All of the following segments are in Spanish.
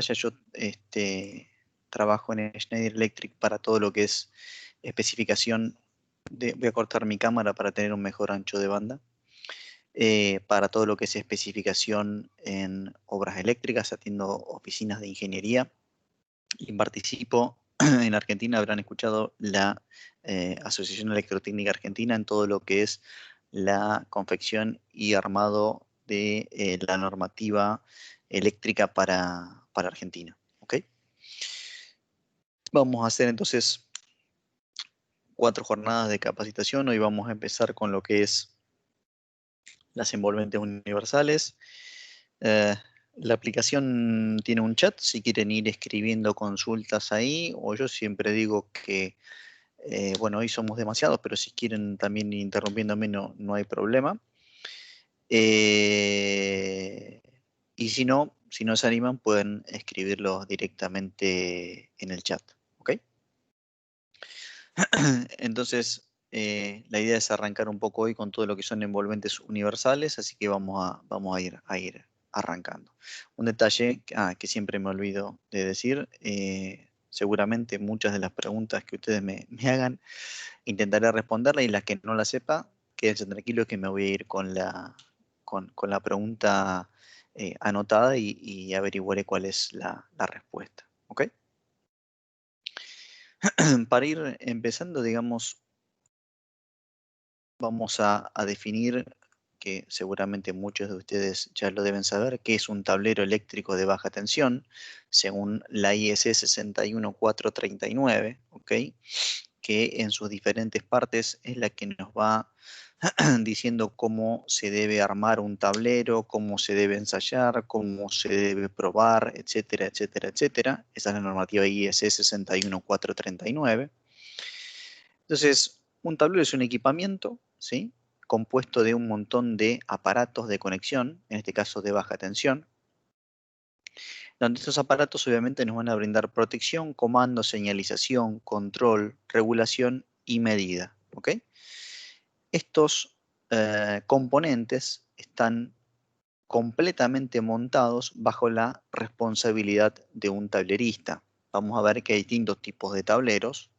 yo trabajo en Schneider Electric para todo lo que es especificación. Voy a cortar mi cámara para tener un mejor ancho de banda. Para todo lo que es especificación en obras eléctricas, atiendo oficinas de ingeniería y participo en Argentina, habrán escuchado la Asociación Electrotécnica Argentina en todo lo que es la confección y armado de la normativa eléctrica para Argentina. ¿Ok? Vamos a hacer entonces 4 jornadas de capacitación. Hoy vamos a empezar con lo que es las envolventes universales. La aplicación tiene un chat si quieren ir escribiendo consultas ahí, o yo siempre digo que, bueno, hoy somos demasiados, pero si quieren también ir interrumpiéndome no hay problema. Y si no se animan, pueden escribirlo directamente en el chat. ¿Ok? Entonces, la idea es arrancar un poco hoy con todo lo que son envolventes universales, así que vamos a ir arrancando. Un detalle que siempre me olvido de decir, seguramente muchas de las preguntas que ustedes me hagan, intentaré responderlas, y las que no las sepa, quédense tranquilos que me voy a ir con con la pregunta anotada y averiguaré cuál es la respuesta. ¿Ok? Para ir empezando, digamos, vamos a definir, que seguramente muchos de ustedes ya lo deben saber, qué es un tablero eléctrico de baja tensión, según la IEC 61439, ¿ok? Que en sus diferentes partes es la que nos va diciendo cómo se debe armar un tablero, cómo se debe ensayar, cómo se debe probar, etcétera, etcétera, etcétera. Esa es la normativa IEC 61439. Entonces, un tablero es un equipamiento, ¿sí?, compuesto de un montón de aparatos de conexión, en este caso de baja tensión, donde estos aparatos obviamente nos van a brindar protección, comando, señalización, control, regulación y medida. ¿Ok? Estos componentes están completamente montados bajo la responsabilidad de un tablerista. Vamos a ver que hay distintos tipos de tableros,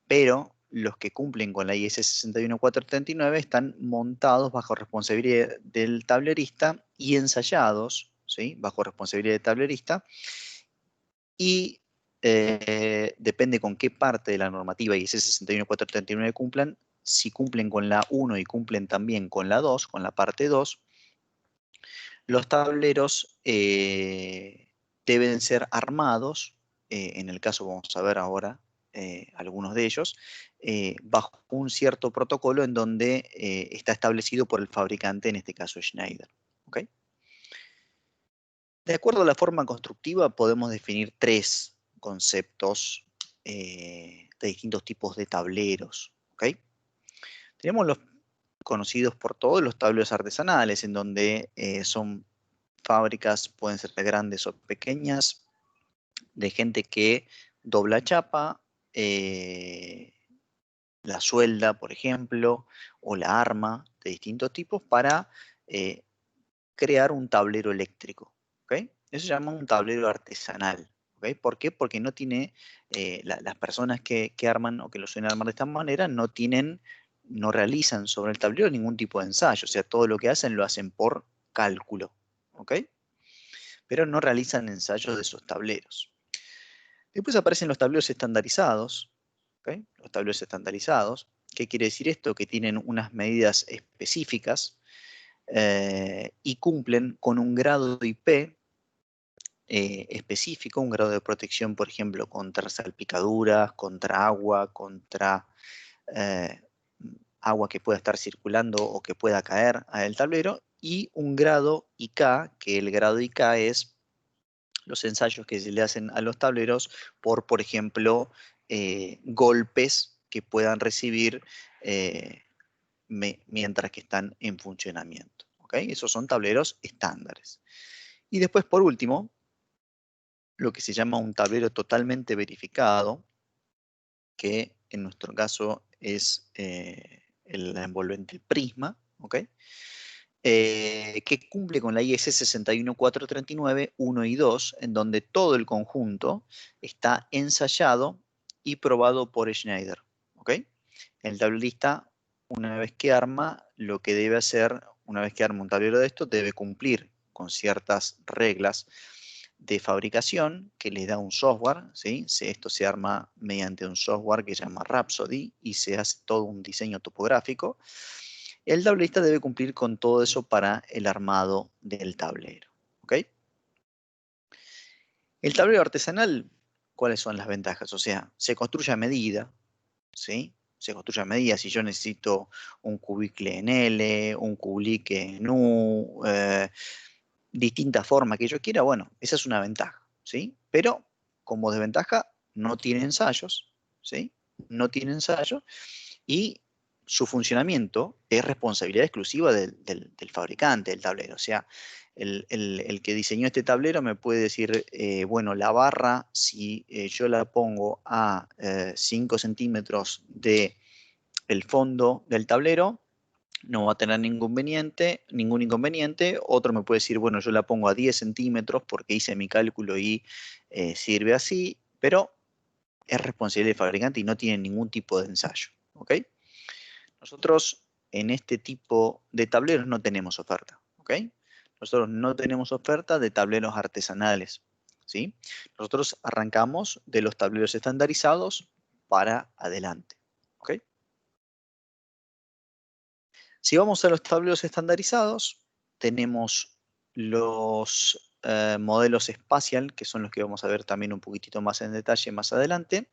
pero los que cumplen con la IS 61439 están montados bajo responsabilidad del tablerista y ensayados, ¿sí?, bajo responsabilidad del tablerista, y depende con qué parte de la normativa IS 61439 cumplan. Si cumplen con la 1 y cumplen también con la 2, con la parte 2, los tableros deben ser armados, en el caso vamos a ver ahora algunos de ellos, bajo un cierto protocolo en donde está establecido por el fabricante, en este caso Schneider. ¿Ok? De acuerdo a la forma constructiva podemos definir 3 conceptos de distintos tipos de tableros. ¿Ok? Tenemos los conocidos por todos, los tableros artesanales, en donde son fábricas, pueden ser grandes o pequeñas, de gente que dobla chapa, la suelda, por ejemplo, o la arma de distintos tipos para eh, crear un tablero eléctrico. ¿Okay? Eso se llama un tablero artesanal. ¿Okay? ¿Por qué? Porque no tiene, las personas que arman o que lo suelen armar de esta manera no realizan sobre el tablero ningún tipo de ensayo. O sea, todo lo que hacen lo hacen por cálculo. ¿Ok? Pero no realizan ensayos de esos tableros. Después aparecen los tableros estandarizados. ¿Okay? Los tableros estandarizados. ¿Qué quiere decir esto? Que tienen unas medidas específicas y cumplen con un grado de IP específico, un grado de protección, por ejemplo, contra salpicaduras, contra agua, contra eh, agua que pueda estar circulando o que pueda caer al tablero, y un grado IK, que el grado IK es los ensayos que se le hacen a los tableros por ejemplo, golpes que puedan recibir mientras que están en funcionamiento. ¿Okay? Esos son tableros estándares. Y después, por último, lo que se llama un tablero totalmente verificado, que en nuestro caso es la envolvente Prisma. ¿Okay? que cumple con la IS 61439, 1 y 2, en donde todo el conjunto está ensayado y probado por Schneider. ¿Ok? El tablerista, una vez que arma, lo que debe hacer, una vez que arma un tablero de esto, debe cumplir con ciertas reglas de fabricación que les da un software, ¿sí? Esto se arma mediante un software que se llama Rhapsody y se hace todo un diseño topográfico. El tablerista debe cumplir con todo eso para el armado del tablero. ¿Ok? El tablero artesanal, ¿cuáles son las ventajas? O sea, se construye a medida, ¿sí? Se construye a medida. Si yo necesito un cubicle en L, un cubicle en U, distintas formas que yo quiera, bueno, esa es una ventaja, ¿sí? Pero como desventaja, no tiene ensayos, ¿sí? No tiene ensayos y su funcionamiento es responsabilidad exclusiva del fabricante del tablero. O sea, el que diseñó este tablero me puede decir, bueno, la barra, si yo la pongo a 5 centímetros del fondo del tablero, no va a tener ningún inconveniente. Otro me puede decir, bueno, yo la pongo a 10 centímetros porque hice mi cálculo y sirve así, pero es responsabilidad del fabricante y no tiene ningún tipo de ensayo. ¿Ok? Nosotros en este tipo de tableros no tenemos oferta. ¿Ok? Nosotros no tenemos oferta de tableros artesanales. ¿Sí? Nosotros arrancamos de los tableros estandarizados para adelante. ¿Ok? Si vamos a los tableros estandarizados, tenemos los modelos espacial, que son los que vamos a ver también un poquitito más en detalle más adelante,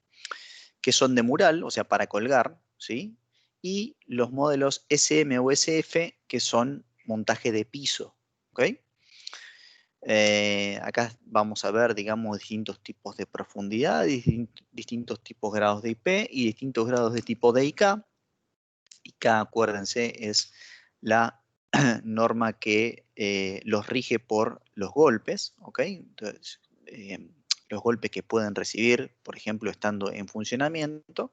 que son de mural, o sea, para colgar, ¿sí? Y los modelos SM o SF, que son montaje de piso, ¿ok? Acá vamos a ver, digamos, distintos tipos de profundidad, distintos tipos de grados de IP y distintos grados de tipo de IK. IK, acuérdense, es la norma que los rige por los golpes, ¿ok? Entonces, los golpes que pueden recibir, por ejemplo, estando en funcionamiento,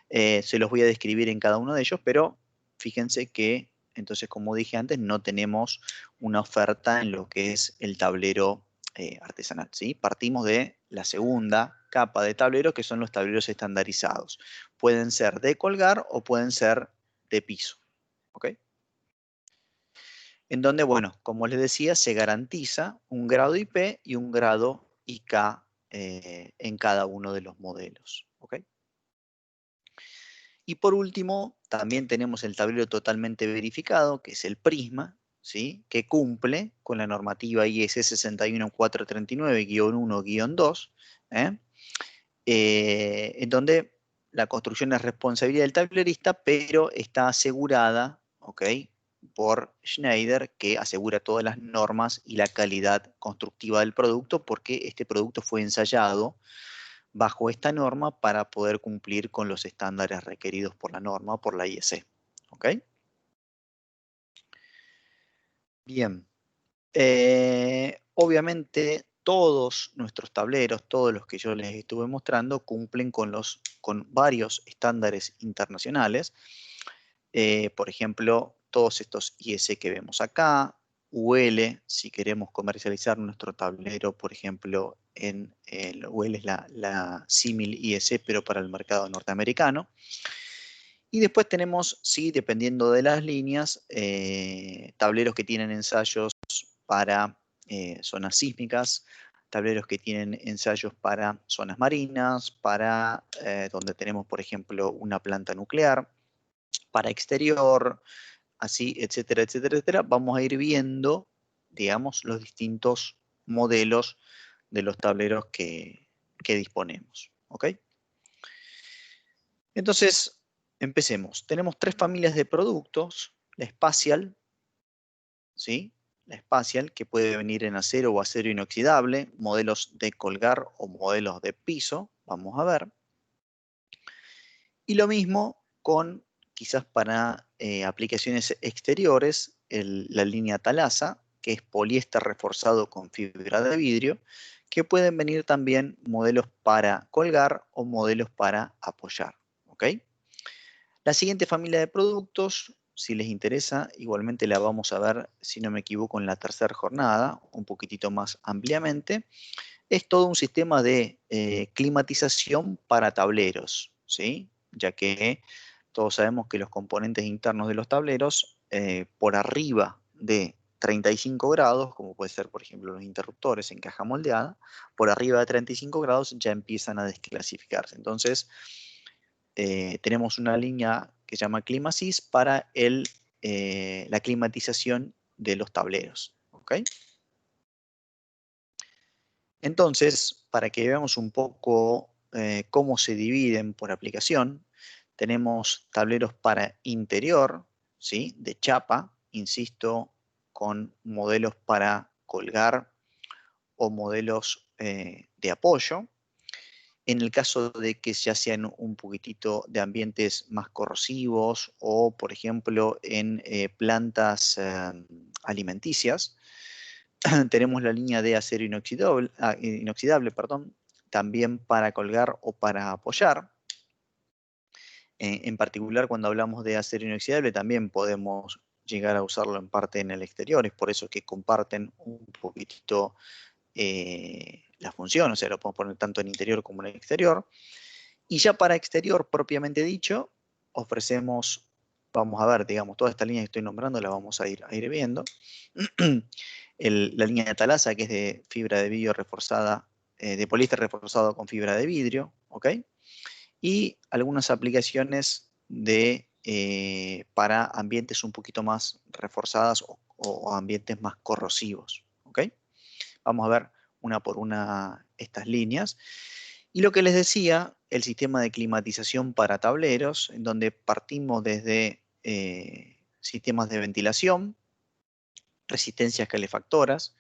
se los voy a describir en cada uno de ellos, pero fíjense que, entonces, como dije antes, no tenemos una oferta en lo que es el tablero artesanal, ¿sí? Partimos de la segunda capa de tablero, que son los tableros estandarizados. Pueden ser de colgar o pueden ser de piso, ¿ok? En donde, bueno, como les decía, se garantiza un grado IP y un grado IK en cada uno de los modelos, ¿ok? Y por último, también tenemos el tablero totalmente verificado, que es el Prisma, ¿sí? Que cumple con la normativa IS 61439-1-2, en donde la construcción es responsabilidad del tablerista, pero está asegurada, ¿ok? Por Schneider, que asegura todas las normas y la calidad constructiva del producto, porque este producto fue ensayado bajo esta norma para poder cumplir con los estándares requeridos por la norma, por la IEC. ¿Ok? Bien. Obviamente todos nuestros tableros, todos los que yo les estuve mostrando, cumplen con varios estándares internacionales. Por ejemplo, todos estos IEC que vemos acá, UL, si queremos comercializar nuestro tablero, por ejemplo, en el UL es la símil IEC, pero para el mercado norteamericano. Y después tenemos, sí, dependiendo de las líneas, tableros que tienen ensayos para zonas sísmicas, tableros que tienen ensayos para zonas marinas, para donde tenemos, por ejemplo, una planta nuclear, para exterior, así, etcétera, etcétera, etcétera. Vamos a ir viendo, digamos, los distintos modelos de los tableros que disponemos. ¿Ok? Entonces, empecemos. Tenemos tres familias de productos. La espacial, ¿sí? La espacial, que puede venir en acero o acero inoxidable, modelos de colgar o modelos de piso, vamos a ver. Y lo mismo con, quizás para aplicaciones exteriores, la línea Talasa, que es poliéster reforzado con fibra de vidrio, que pueden venir también modelos para colgar o modelos para apoyar. ¿Ok? La siguiente familia de productos si les interesa, igualmente la vamos a ver, si no me equivoco, en la tercera jornada, un poquitito más ampliamente. Es todo un sistema de climatización para tableros, ¿sí? Ya que todos sabemos que los componentes internos de los tableros, por arriba de 35 grados, como puede ser, por ejemplo, los interruptores en caja moldeada, por arriba de 35 grados ya empiezan a desclasificarse. Entonces, tenemos una línea que se llama ClimaSys para la climatización de los tableros. ¿Ok? Entonces, para que veamos un poco cómo se dividen por aplicación, tenemos tableros para interior, ¿sí? De chapa, insisto, con modelos para colgar o modelos de apoyo. En el caso de que ya sean un poquitito de ambientes más corrosivos o, por ejemplo, en plantas alimenticias, tenemos la línea de acero inoxidable, perdón, también para colgar o para apoyar. En particular, cuando hablamos de acero inoxidable, también podemos llegar a usarlo en parte en el exterior. Es por eso que comparten un poquitito la función, o sea, lo podemos poner tanto en interior como en el exterior. Y ya para exterior, propiamente dicho, ofrecemos, vamos a ver, digamos, toda esta línea que estoy nombrando la vamos a ir viendo. La línea de Talasa, que es de fibra de vidrio reforzada, de poliéster reforzado con fibra de vidrio, ¿ok? Y algunas aplicaciones para ambientes un poquito más reforzadas o ambientes más corrosivos, ¿ok? Vamos a ver una por una estas líneas. Y lo que les decía, el sistema de climatización para tableros, en donde partimos desde sistemas de ventilación, resistencias calefactoras,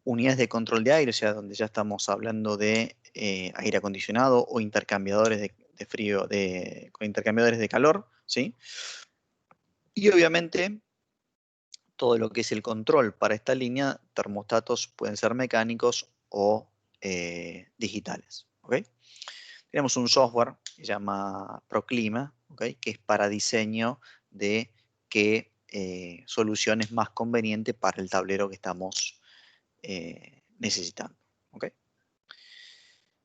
unidades de control de aire, o sea, donde ya estamos hablando de aire acondicionado o intercambiadores de frío, con intercambiadores de calor, ¿sí? Y obviamente todo lo que es el control para esta línea, termostatos pueden ser mecánicos o digitales, ¿ok? Tenemos un software que se llama Proclima, ¿ok? Que es para diseño de qué solución es más conveniente para el tablero que estamos necesitando. ¿Ok?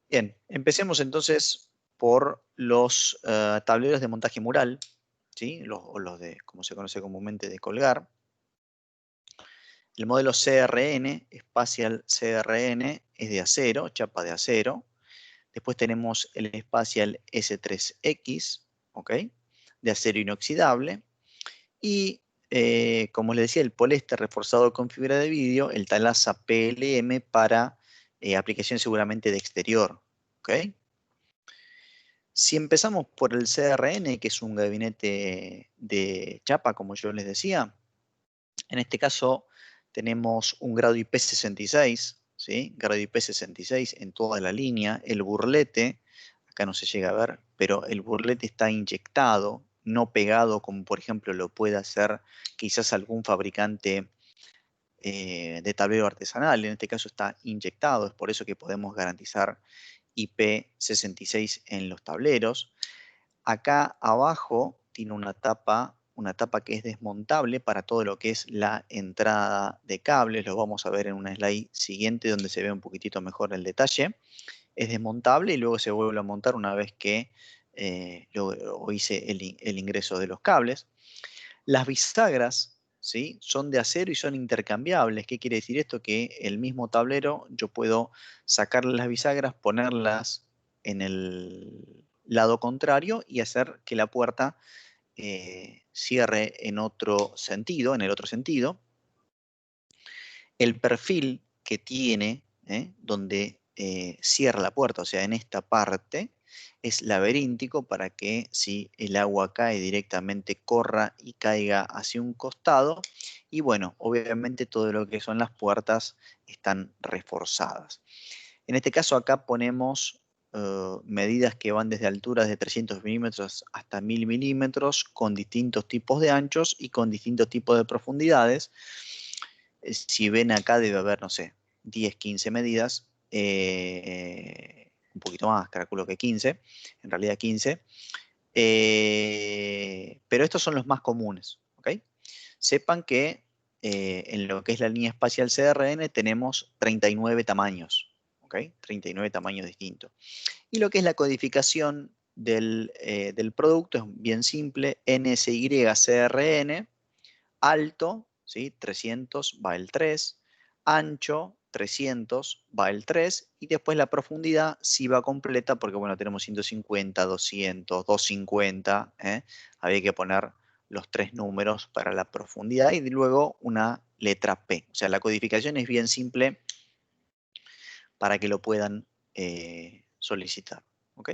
Bien, empecemos entonces por los tableros de montaje mural, ¿sí? O los de, como se conoce comúnmente, de colgar. El modelo CRN, Spatial CRN, es de acero, chapa de acero. Después tenemos el Spatial S3X, ¿ok? De acero inoxidable. Y, como les decía, el poliéster reforzado con fibra de vidrio, el Talasa PLM para aplicación seguramente de exterior, ¿ok? Si empezamos por el CRN, que es un gabinete de chapa, como yo les decía, en este caso tenemos un grado IP66, ¿sí? Grado IP66 en toda la línea. El burlete, acá no se llega a ver, pero el burlete está inyectado, no pegado como por ejemplo lo puede hacer quizás algún fabricante de tablero artesanal. En este caso está inyectado, es por eso que podemos garantizar IP66 en los tableros. Acá abajo tiene una tapa que es desmontable para todo lo que es la entrada de cables. Lo vamos a ver en una slide siguiente donde se ve un poquitito mejor el detalle. Es desmontable y luego se vuelve a montar una vez que hice el ingreso de los cables. Las bisagras, ¿sí? Son de acero y son intercambiables. ¿Qué quiere decir esto? Que el mismo tablero yo puedo sacarle las bisagras, ponerlas en el lado contrario y hacer que la puerta cierre en otro sentido, en el otro sentido. El perfil que tiene, donde cierra la puerta, o sea, en esta parte, es laberíntico para que si el agua cae directamente corra y caiga hacia un costado. Y bueno, obviamente todo lo que son las puertas están reforzadas. En este caso acá ponemos medidas que van desde alturas de 300 milímetros hasta 1000 milímetros con distintos tipos de anchos y con distintos tipos de profundidades. Si ven acá debe haber, no sé, 10, 15 medidas, un poquito más, calculo que 15, en realidad 15, pero estos son los más comunes, sepan que en lo que es la línea espacial CRN tenemos 39 tamaños, ¿ok? 39 tamaños distintos. Y lo que es la codificación del producto es bien simple, NSYCRN, alto, ¿sí? 300 va el 3, ancho 300 va el 3 y después la profundidad sí va completa porque bueno, tenemos 150, 200, 250, había que poner los 3 números para la profundidad y luego una letra P. O sea, la codificación es bien simple para que lo puedan solicitar. ¿Ok?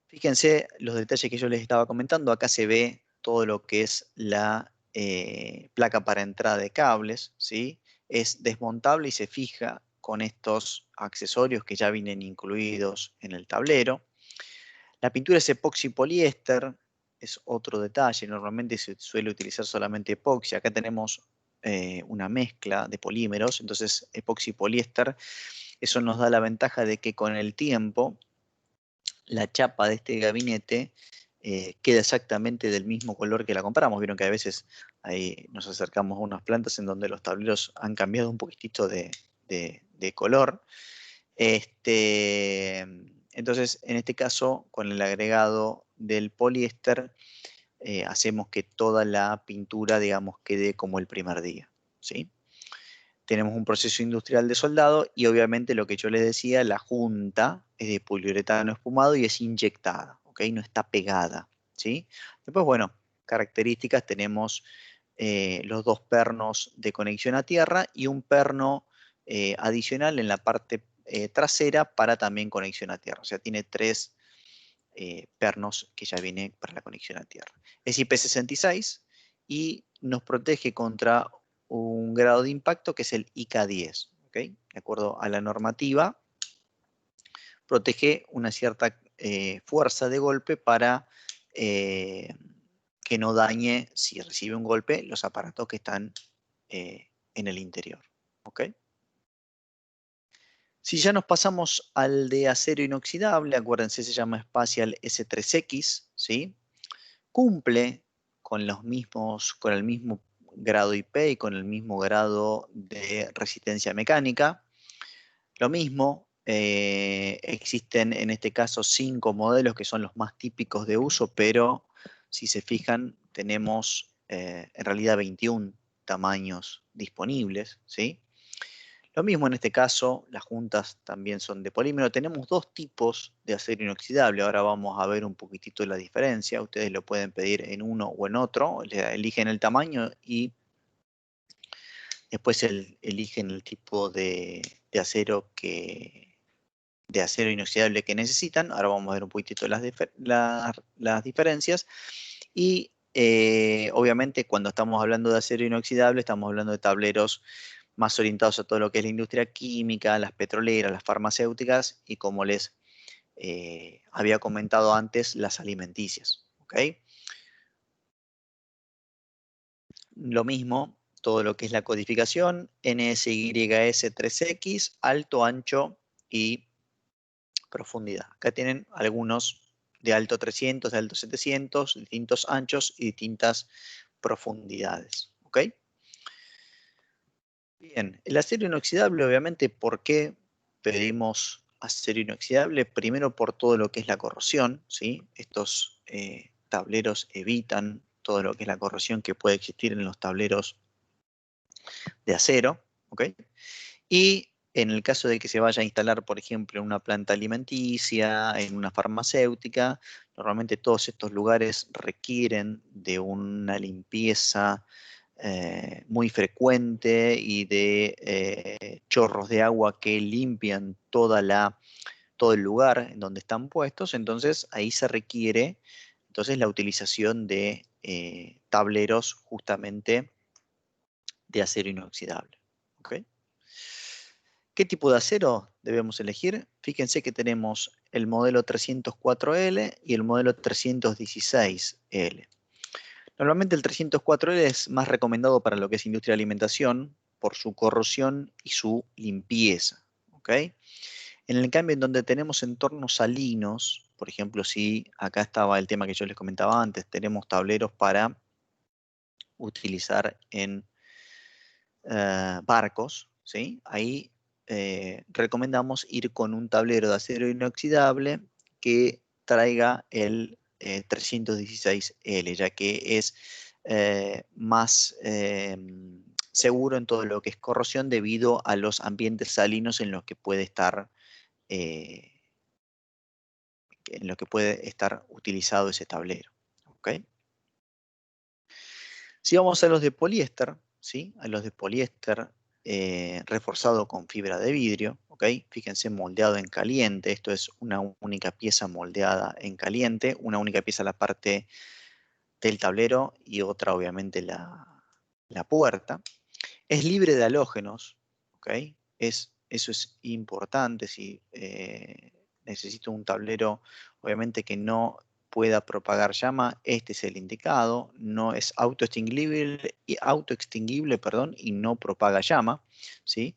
Fíjense los detalles que yo les estaba comentando. Acá se ve todo lo que es la placa para entrada de cables, ¿sí? Es desmontable y se fija con estos accesorios que ya vienen incluidos en el tablero. La pintura es epoxi poliéster, es otro detalle. Normalmente se suele utilizar solamente epoxi. Acá tenemos una mezcla de polímeros, entonces epoxi poliéster. Eso nos da la ventaja de que con el tiempo la chapa de este gabinete queda exactamente del mismo color que la compramos. Vieron que a veces ahí nos acercamos a unas plantas en donde los tableros han cambiado un poquitito de color. Entonces, en este caso, con el agregado del poliéster, hacemos que toda la pintura, digamos, quede como el primer día, ¿sí? Tenemos un proceso industrial de soldado y obviamente lo que yo les decía, la junta es de poliuretano espumado y es inyectada, ¿ok? No está pegada, ¿sí? Después, bueno, características, tenemos los 2 pernos de conexión a tierra y un perno adicional en la parte trasera para también conexión a tierra. O sea, tiene 3 pernos que ya viene para la conexión a tierra. Es IP66 y nos protege contra un grado de impacto que es el IK10. ¿Okay? De acuerdo a la normativa, protege una cierta fuerza de golpe para que no dañe, si recibe un golpe, los aparatos que están en el interior. ¿Okay? Si ya nos pasamos al de acero inoxidable, acuérdense, se llama Special S3X, ¿sí? Cumple con con el mismo grado IP y con el mismo grado de resistencia mecánica. Lo mismo, existen en este caso 5 modelos que son los más típicos de uso, pero si se fijan, tenemos en realidad 21 tamaños disponibles, ¿sí? Lo mismo en este caso, las juntas también son de polímero. Tenemos 2 tipos de acero inoxidable. Ahora vamos a ver un poquitito la diferencia. Ustedes lo pueden pedir en uno o en otro. Eligen el tamaño y después eligen el tipo de acero de acero inoxidable que necesitan. Ahora vamos a ver un poquitito las diferencias. Y obviamente cuando estamos hablando de acero inoxidable estamos hablando de tableros más orientados a todo lo que es la industria química, las petroleras, las farmacéuticas y como les había comentado antes, las alimenticias. ¿Okay? Lo mismo, todo lo que es la codificación, NSYS3X, alto, ancho y profundidad. Acá tienen algunos de alto 300, de alto 700, distintos anchos y distintas profundidades. ¿Ok? Bien, el acero inoxidable, obviamente, ¿por qué pedimos acero inoxidable? Primero por todo lo que es la corrosión, ¿sí? Estos tableros evitan todo lo que es la corrosión que puede existir en los tableros de acero, ¿ok? Y en el caso de que se vaya a instalar, por ejemplo, en una planta alimenticia, en una farmacéutica, normalmente todos estos lugares requieren de una limpieza muy frecuente y de chorros de agua que limpian todo el lugar en donde están puestos, entonces ahí se requiere entonces la utilización de tableros justamente de acero inoxidable. ¿Okay? ¿Qué tipo de acero debemos elegir? Fíjense que tenemos el modelo 304L y el modelo 316L. Normalmente el 304L es más recomendado para lo que es industria de alimentación por su corrosión y su limpieza. ¿Okay? En el cambio, en donde tenemos entornos salinos, por ejemplo, si acá estaba el tema que yo les comentaba antes, tenemos tableros para utilizar en barcos, ¿sí? Ahí recomendamos ir con un tablero de acero inoxidable que traiga el 316L, ya que es más seguro en todo lo que es corrosión debido a los ambientes salinos eh, en los que puede estar utilizado ese tablero. ¿Ok? Si vamos a los de poliéster, ¿sí? A los de poliéster reforzado con fibra de vidrio, ¿ok? Fíjense, moldeado en caliente. Esto es una única pieza moldeada en caliente, una única pieza la parte del tablero y otra obviamente la puerta. Es libre de halógenos, ¿ok? Eso es importante. Si necesito un tablero, obviamente que no pueda propagar llama, este es el indicado. No es autoextinguible, perdón, y no propaga llama, ¿sí?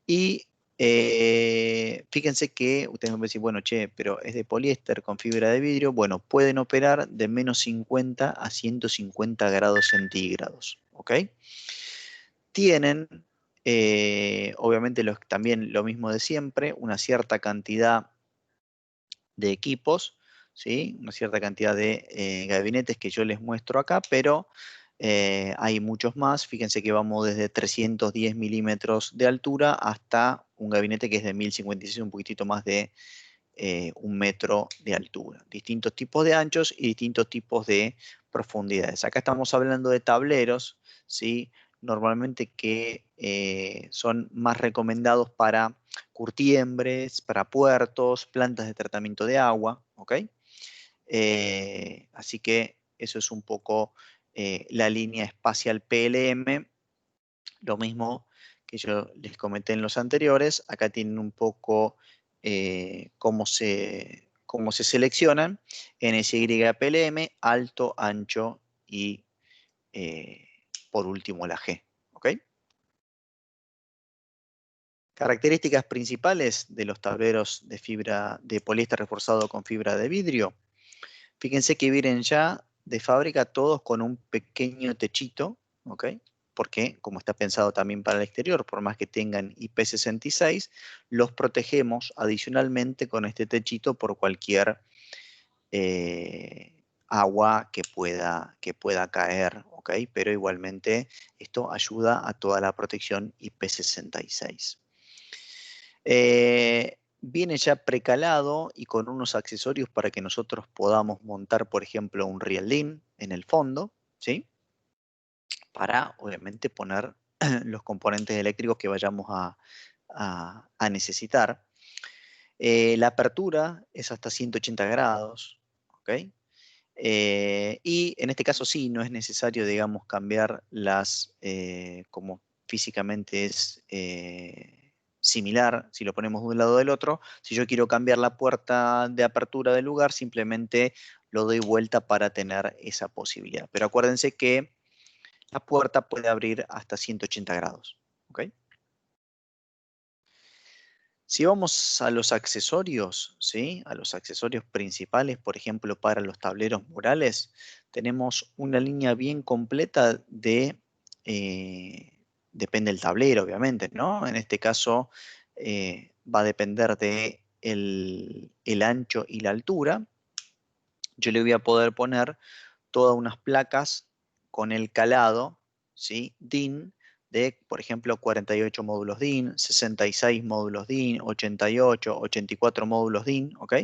Y fíjense que ustedes me pueden decir, bueno, che, pero es de poliéster con fibra de vidrio. Bueno, pueden operar de menos 50 a 150 grados centígrados, ¿ok? Tienen, obviamente, también lo mismo de siempre, una cierta cantidad de equipos, ¿sí? Una cierta cantidad de gabinetes que yo les muestro acá, pero hay muchos más. Fíjense que vamos desde 310 milímetros de altura hasta un gabinete que es de 1056, un poquitito más de 1 metro de altura. Distintos tipos de anchos y distintos tipos de profundidades. Acá estamos hablando de tableros, ¿sí? Normalmente que son más recomendados para curtiembres, para puertos, plantas de tratamiento de agua, ¿ok? Así que eso es un poco la línea espacial PLM. Lo mismo que yo les comenté en los anteriores, acá tienen un poco cómo se seleccionan. NSYPLM, alto, ancho y por último la G. ¿Ok? Características principales de los tableros de fibra de poliéster reforzado con fibra de vidrio. Fíjense que vienen ya de fábrica todos con un pequeño techito, ¿ok? Porque como está pensado también para el exterior, por más que tengan IP66, los protegemos adicionalmente con este techito por cualquier agua que pueda caer, ¿ok? Pero igualmente esto ayuda a toda la protección IP66. Viene ya precalado y con unos accesorios para que nosotros podamos montar, por ejemplo, un rielín en el fondo, ¿sí? Para, obviamente, poner los componentes eléctricos que vayamos a necesitar. La apertura es hasta 180 grados, ¿ok? Y en este caso sí, no es necesario, digamos, cambiar como físicamente es similar, si lo ponemos de un lado del otro. Si yo quiero cambiar la puerta de apertura del lugar, simplemente lo doy vuelta para tener esa posibilidad. Pero acuérdense que la puerta puede abrir hasta 180 grados. ¿Ok? Si vamos a los accesorios, ¿sí? A los accesorios principales, por ejemplo, para los tableros murales, tenemos una línea bien completa depende del tablero, obviamente, ¿no? En este caso va a depender de el ancho y la altura. Yo le voy a poder poner todas unas placas con el calado, ¿sí? DIN de, por ejemplo, 48 módulos DIN, 66 módulos DIN, 88, 84 módulos DIN, ¿ok?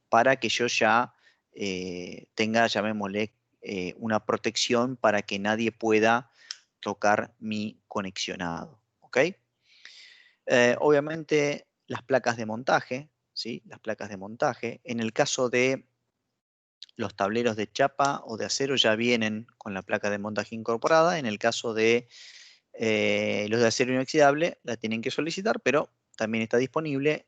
Para que yo ya tenga, llamémosle, una protección para que nadie pueda tocar mi conexionado, ¿ok? Obviamente las placas de montaje, ¿sí? Las placas de montaje. En el caso de los tableros de chapa o de acero ya vienen con la placa de montaje incorporada. En el caso de los de acero inoxidable, la tienen que solicitar, pero también está disponible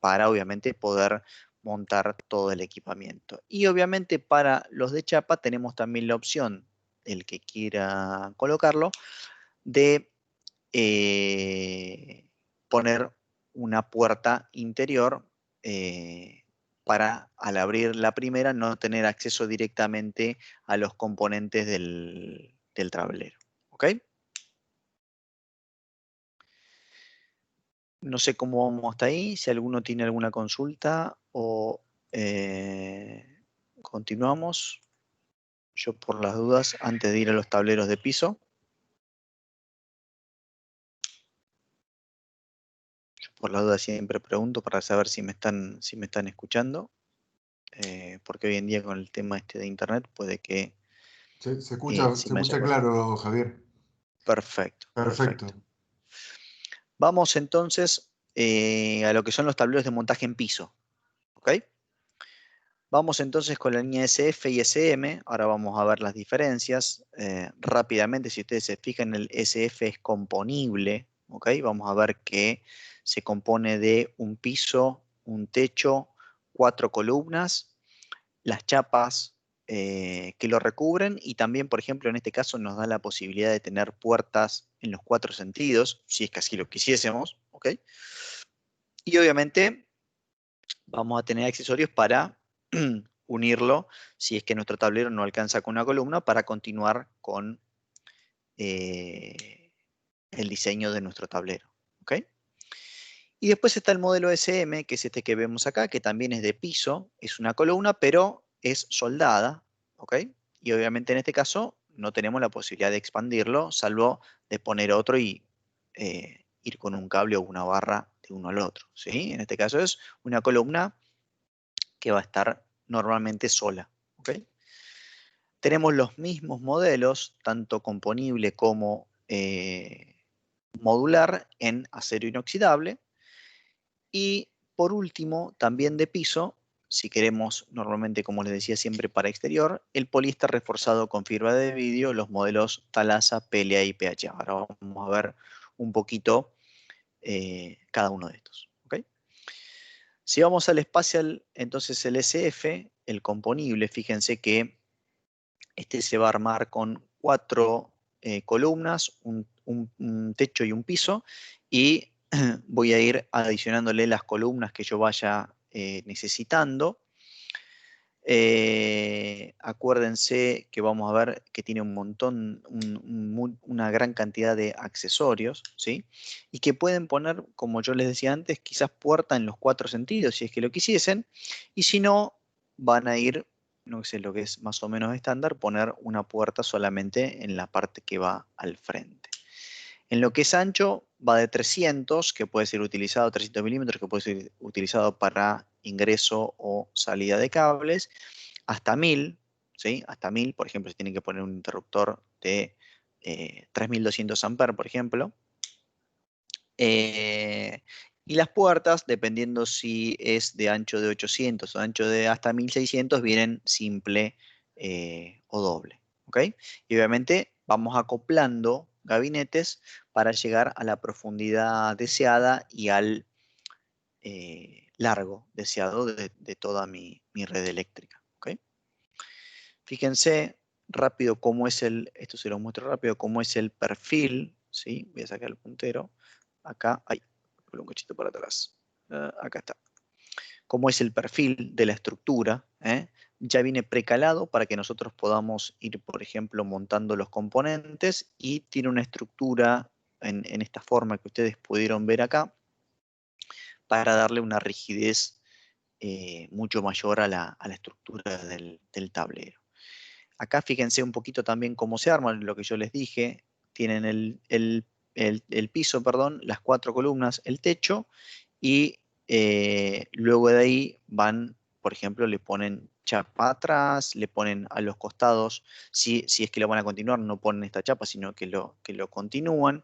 para obviamente poder montar todo el equipamiento. Y obviamente para los de chapa tenemos también la opción, el que quiera colocarlo, de poner una puerta interior para al abrir la primera no tener acceso directamente a los componentes del del tablero. ¿Ok? No sé cómo vamos hasta ahí, si alguno tiene alguna consulta o continuamos. Yo por las dudas, antes de ir a los tableros de piso, yo por las dudas siempre pregunto para saber si me están escuchando, porque hoy en día con el tema este de internet puede que Se se me haya escucha cortado. claro, Javier. Perfecto, Perfecto. perfecto. Vamos entonces a lo que son los tableros de montaje en piso. ¿Ok? Vamos entonces con la línea SF y SM. Ahora vamos a ver las diferencias. Rápidamente, si ustedes se fijan, el SF es componible. ¿Ok? Vamos a ver que se compone de un piso, un techo, 4 columnas, las chapas que lo recubren y también, por ejemplo, en este caso nos da la posibilidad de tener puertas en los 4 sentidos, si es que así lo quisiésemos. ¿Ok? Y obviamente vamos a tener accesorios para unirlo si es que nuestro tablero no alcanza con una columna para continuar con eh, el diseño de nuestro tablero. ¿Ok? Y después está el modelo SM, que es este que vemos acá, que también es de piso, es una columna, pero es soldada. ¿Ok? Y obviamente en este caso no tenemos la posibilidad de expandirlo, salvo de poner otro y ir con un cable o una barra de uno al otro. ¿Sí? En este caso es una columna que va a estar normalmente sola. ¿Ok? Tenemos los mismos modelos, tanto componible como modular, en acero inoxidable. Y por último, también de piso, si queremos normalmente, como les decía siempre, para exterior, el poliéster reforzado con fibra de vidrio, los modelos Talasa, PLA y PH. Ahora vamos a ver un poquito cada uno de estos. ¿Ok? Si vamos al espacial, entonces el SF, el componible, fíjense que este se va a armar con 4 columnas, un techo y un piso, y voy a ir adicionándole las columnas que yo vaya necesitando. Acuérdense que vamos a ver que tiene un montón, una gran cantidad de accesorios, ¿sí? Y que pueden poner, como yo les decía antes, quizás puerta en los 4 sentidos, si es que lo quisiesen, y si no, van a ir, no sé lo que es más o menos estándar, poner una puerta solamente en la parte que va al frente. En lo que es ancho, va de 300, que puede ser utilizado, 300 milímetros, que puede ser utilizado para ingreso o salida de cables, hasta 1000, ¿sí? Hasta 1000, por ejemplo, si tienen que poner un interruptor de 3200 amperes, por ejemplo. Y las puertas, dependiendo si es de ancho de 800 o ancho de hasta 1600, vienen simple o doble. ¿Ok? Y obviamente vamos acoplando gabinetes para llegar a la profundidad deseada y al largo deseado de toda mi red eléctrica. ¿Ok? Fíjense rápido cómo es esto se lo muestro rápido, cómo es el perfil, ¿sí? Voy a sacar el puntero. Acá, ay, un cachito para atrás. Acá está. Cómo es el perfil de la estructura, ¿eh? Ya viene precalado para que nosotros podamos ir, por ejemplo, montando los componentes y tiene una estructura en esta forma que ustedes pudieron ver acá para darle una rigidez mucho mayor a la estructura del tablero. Acá fíjense un poquito también cómo se arman, lo que yo les dije. Tienen el piso, perdón, las 4 columnas, el techo, y luego de ahí van, por ejemplo, le ponen chapa atrás, le ponen a los costados, si es que lo van a continuar, no ponen esta chapa, sino que lo continúan.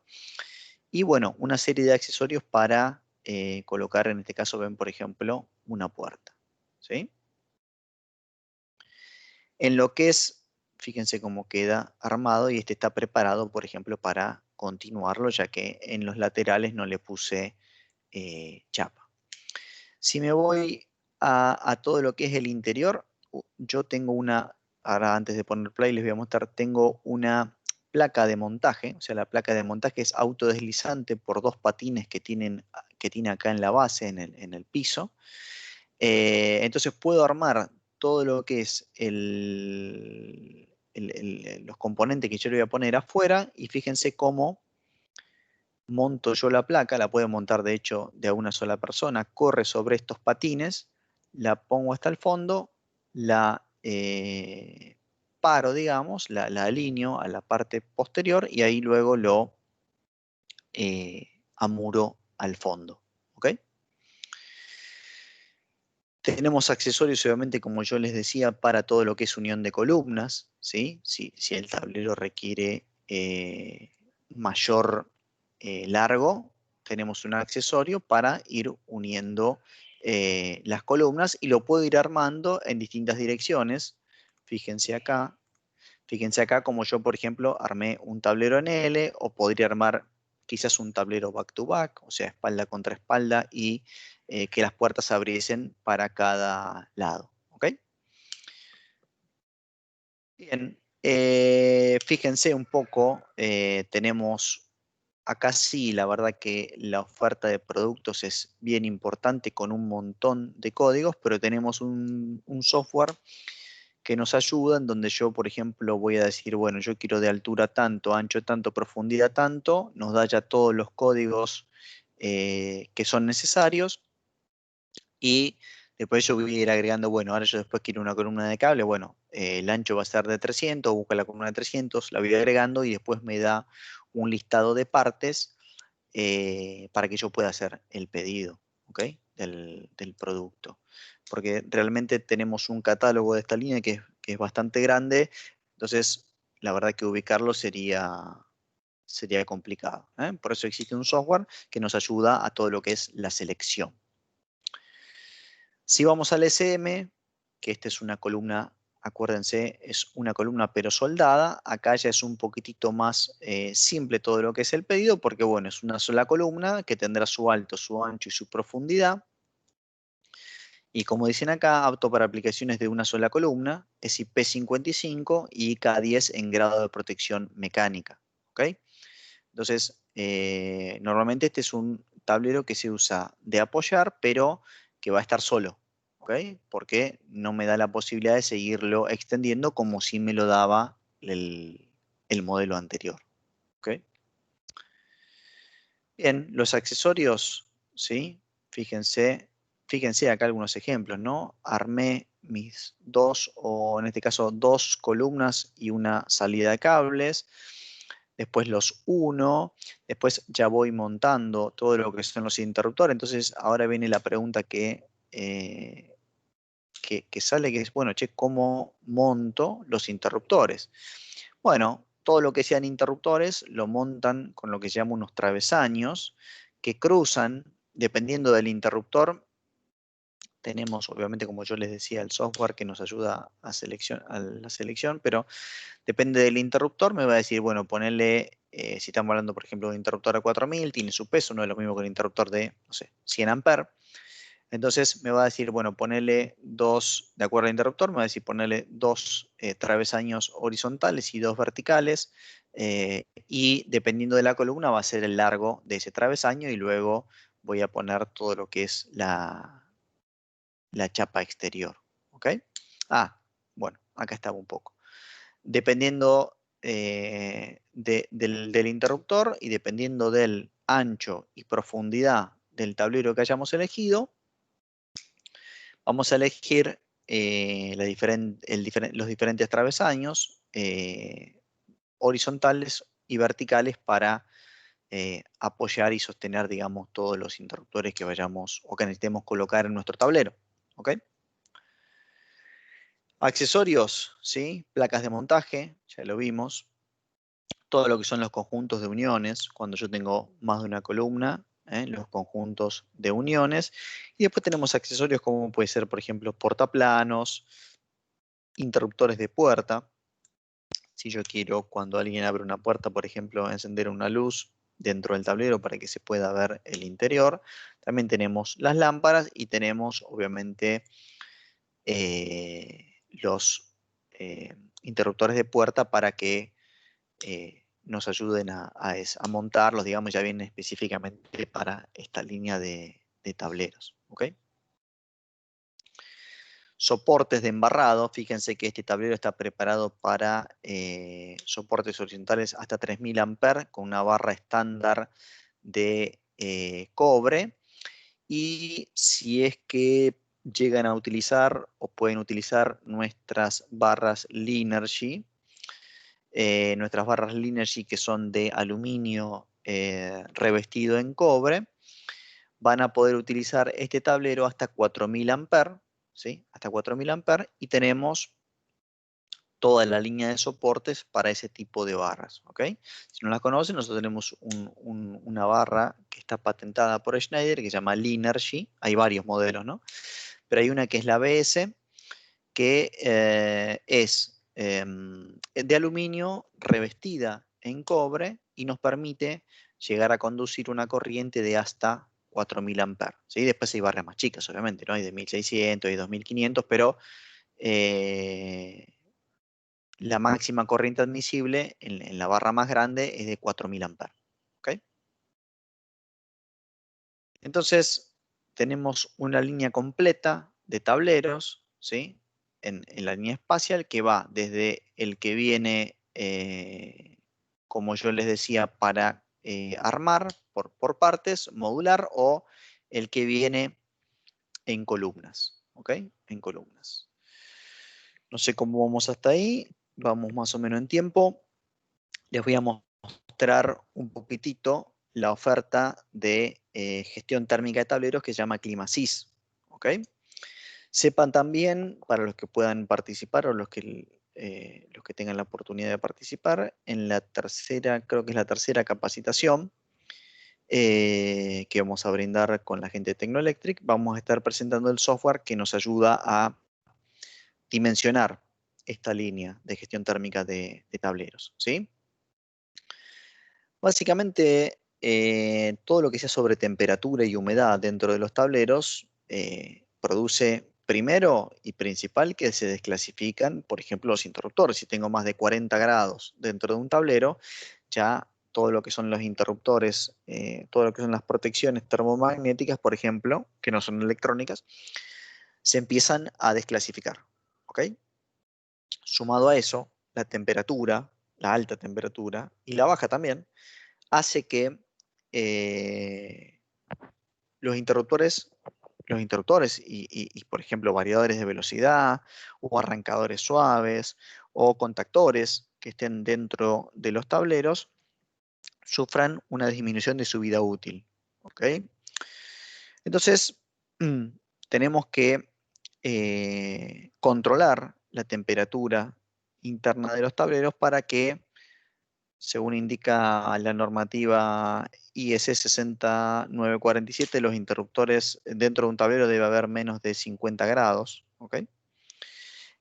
Y bueno, una serie de accesorios para colocar, en este caso ven, por ejemplo, una puerta. ¿Sí? En lo que es, fíjense cómo queda armado y este está preparado, por ejemplo, para continuarlo, ya que en los laterales no le puse chapa. Si me voy a todo lo que es el interior, yo tengo ahora antes de poner play les voy a mostrar, tengo una placa de montaje, o sea, la placa de montaje es autodeslizante por 2 patines que tiene acá en la base, en el piso. Entonces puedo armar todo lo que es los componentes que yo le voy a poner afuera y fíjense cómo monto yo la placa, la puedo montar de hecho de a una sola persona, corre sobre estos patines, la pongo hasta el fondo, la paro, digamos, la alineo a la parte posterior y ahí luego lo amuro al fondo. ¿Ok? Tenemos accesorios, obviamente, como yo les decía, para todo lo que es unión de columnas, ¿sí? Si el tablero requiere mayor largo, tenemos un accesorio para ir uniendo las columnas y lo puedo ir armando en distintas direcciones. Fíjense acá como yo, por ejemplo, armé un tablero en L o podría armar quizás un tablero back to back, o sea, espalda contra espalda y que las puertas se abriesen para cada lado. ¿Ok? Bien, fíjense un poco, tenemos acá sí, la verdad que la oferta de productos es bien importante con un montón de códigos, pero tenemos un software que nos ayuda en donde yo, por ejemplo, voy a decir, bueno, yo quiero de altura tanto, ancho tanto, profundidad tanto, nos da ya todos los códigos que son necesarios y después yo voy a ir agregando, bueno, ahora yo después quiero una columna de cable, bueno, el ancho va a ser de 300, busca la columna de 300, la voy agregando y después me da un listado de partes para que yo pueda hacer el pedido, ¿ok? Del producto. Porque realmente tenemos un catálogo de esta línea que es bastante grande, entonces la verdad que ubicarlo sería complicado, ¿eh? Por eso existe un software que nos ayuda a todo lo que es la selección. Si vamos al SM, que esta es una columna, acuérdense, es una columna pero soldada, acá ya es un poquitito más simple todo lo que es el pedido, porque bueno, es una sola columna que tendrá su alto, su ancho y su profundidad. Y como dicen acá, apto para aplicaciones de una sola columna, es IP55 y K10 en grado de protección mecánica. ¿Ok? Entonces, normalmente este es un tablero que se usa de apoyar, pero que va a estar solo, ¿ok? Porque no me da la posibilidad de seguirlo extendiendo como si me lo daba el modelo anterior, ¿ok? Bien, los accesorios, ¿sí? Fíjense acá algunos ejemplos, ¿no? Armé mis dos, o en este caso, dos columnas y una salida de cables. Después los uno, después ya voy montando todo lo que son los interruptores. Entonces ahora viene la pregunta que sale, que es, bueno, che, ¿cómo monto los interruptores? Bueno, todo lo que sean interruptores lo montan con lo que se llama unos travesaños que cruzan, dependiendo del interruptor. Tenemos, obviamente, como yo les decía, el software que nos ayuda a la selección, pero depende del interruptor, me va a decir, bueno, ponerle, si estamos hablando, por ejemplo, de un interruptor a 4000, tiene su peso, no es lo mismo que un interruptor de, no sé, 100 amperes. Entonces me va a decir, bueno, ponerle dos, de acuerdo al interruptor, me va a decir ponerle dos travesaños horizontales y dos verticales, y dependiendo de la columna va a ser el largo de ese travesaño y luego voy a poner todo lo que es la chapa exterior. ¿Ok? Ah, bueno, acá estaba un poco. Dependiendo del interruptor y dependiendo del ancho y profundidad del tablero que hayamos elegido, vamos a elegir los diferentes travesaños horizontales y verticales para apoyar y sostener, digamos, todos los interruptores que vayamos o que necesitemos colocar en nuestro tablero. ¿Ok? Accesorios, ¿sí? Placas de montaje, ya lo vimos. Todo lo que son los conjuntos de uniones, cuando yo tengo más de una columna, los conjuntos de uniones. Y después tenemos accesorios como puede ser, por ejemplo, portaplanos, interruptores de puerta. Si yo quiero, cuando alguien abre una puerta, por ejemplo, encender una luz dentro del tablero para que se pueda ver el interior. También tenemos las lámparas y tenemos, obviamente, los interruptores de puerta para que nos ayuden a montarlos, digamos, ya vienen específicamente para esta línea de tableros. ¿Ok? soportes de embarrado. Fíjense que este tablero está preparado para soportes horizontales hasta 3000 amperes con una barra estándar de cobre. Y si es que llegan a utilizar o pueden utilizar nuestras barras Linergy, que son de aluminio revestido en cobre, van a poder utilizar este tablero hasta 4000 amperes, ¿sí? Hasta 4000 amperes, y tenemos toda la línea de soportes para ese tipo de barras, ¿ok? Si no las conocen, nosotros tenemos una barra que está patentada por Schneider que se llama Linergy. Hay varios modelos, ¿no? Pero hay una que es la BS, que es de aluminio revestida en cobre y nos permite llegar a conducir una corriente de hasta 4000 amperes, ¿sí? Después hay barras más chicas, obviamente, ¿no? Hay de 1600 y 2500, pero la máxima corriente admisible en la barra más grande es de 4000 amperes, ¿ok? Entonces, tenemos una línea completa de tableros, ¿sí? En la línea espacial, que va desde el que viene, como yo les decía, para armar por partes, modular, o el que viene en columnas, ¿ok? En columnas. No sé cómo vamos hasta ahí, vamos más o menos en tiempo. Les voy a mostrar un poquitito la oferta de gestión térmica de tableros que se llama ClimaSys, ¿ok? Sepan también, para los que puedan participar o los que tengan la oportunidad de participar, en la tercera, creo que es la tercera capacitación que vamos a brindar con la gente de Tecnoelectric, vamos a estar presentando el software que nos ayuda a dimensionar esta línea de gestión térmica de tableros, ¿sí? Básicamente, todo lo que sea sobre temperatura y humedad dentro de los tableros produce primero y principal que se desclasifican, por ejemplo, los interruptores. Si tengo más de 40 grados dentro de un tablero, ya todo lo que son los interruptores, todo lo que son las protecciones termomagnéticas, por ejemplo, que no son electrónicas, se empiezan a desclasificar, ¿ok? Sumado a eso, la temperatura, la alta temperatura y la baja también, hace que eh, los interruptores, por ejemplo, variadores de velocidad o arrancadores suaves o contactores que estén dentro de los tableros sufran una disminución de su vida útil, ¿ok? Entonces, tenemos que controlar la temperatura interna de los tableros para que, según indica la normativa IS 60947, los interruptores dentro de un tablero debe haber menos de 50 grados, ¿ok?